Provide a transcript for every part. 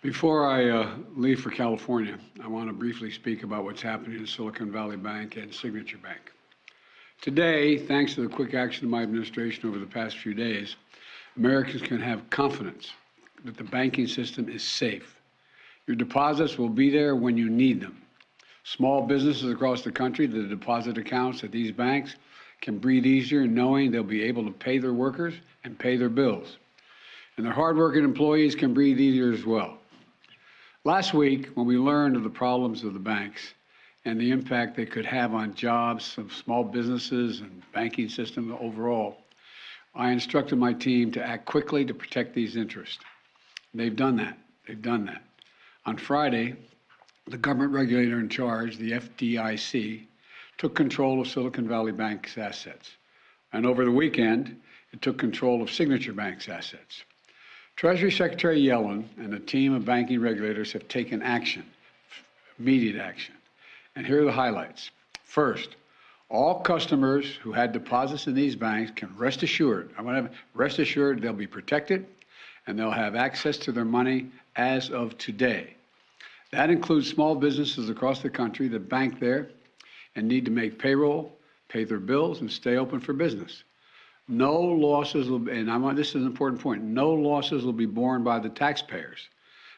Before I leave for California, I want to briefly speak about what's happening in Silicon Valley Bank and Signature Bank. Today, thanks to the quick action of my administration over the past few days, Americans can have confidence that the banking system is safe. Your deposits will be there when you need them. Small businesses across the country, the deposit accounts at these banks can breathe easier knowing they'll be able to pay their workers and pay their bills. And their hardworking employees can breathe easier as well. Last week, when we learned of the problems of the banks and the impact they could have on jobs of small businesses and banking system overall, I instructed my team to act quickly to protect these interests. They've done that. They've done that. On Friday, the government regulator in charge, the FDIC, took control of Silicon Valley Bank's assets. And over the weekend, it took control of Signature Bank's assets. Treasury Secretary Yellen and a team of banking regulators have taken action, immediate action. And here are the highlights. First, all customers who had deposits in these banks can rest assured, rest assured they'll be protected and they'll have access to their money as of today. That includes small businesses across the country that bank there and need to make payroll, pay their bills, and stay open for business. No losses will be, and this is an important point, no losses will be borne by the taxpayers.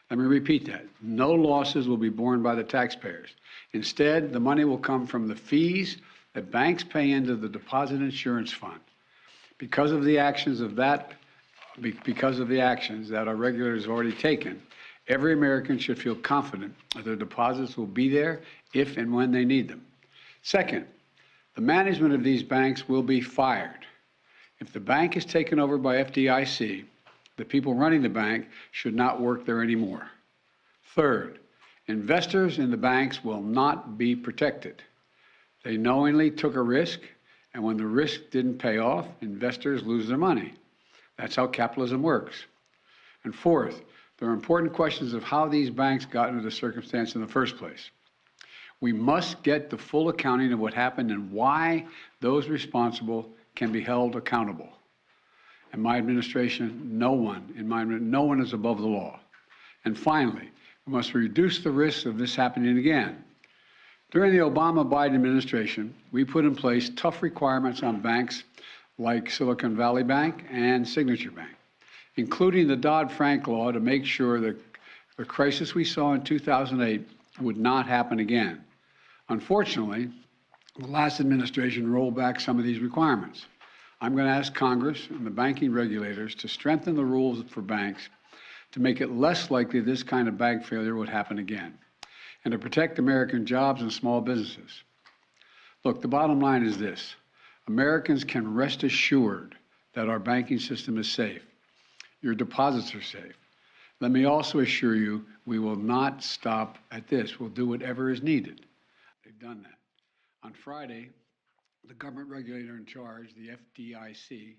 Let me repeat that. No losses will be borne by the taxpayers. Instead, the money will come from the fees that banks pay into the deposit insurance fund. Because of the actions that our regulators have already taken, every American should feel confident that their deposits will be there if and when they need them. Second, the management of these banks will be fired. If the bank is taken over by FDIC, the people running the bank should not work there anymore. Third, investors in the banks will not be protected. They knowingly took a risk, and when the risk didn't pay off, investors lose their money. That's how capitalism works. And fourth, there are important questions of how these banks got into the circumstance in the first place. We must get the full accounting of what happened and why those responsible can be held accountable. In my administration, no one is above the law. And finally, we must reduce the risks of this happening again. During the Obama-Biden administration, we put in place tough requirements on banks like Silicon Valley Bank and Signature Bank, including the Dodd-Frank law to make sure that the crisis we saw in 2008 would not happen again. Unfortunately, the last administration rolled back some of these requirements. I'm going to ask Congress and the banking regulators to strengthen the rules for banks to make it less likely this kind of bank failure would happen again, and to protect American jobs and small businesses. Look, the bottom line is this. Americans can rest assured that our banking system is safe. Your deposits are safe. Let me also assure you we will not stop at this. We'll do whatever is needed. They've done that. On Friday, the government regulator in charge, the FDIC,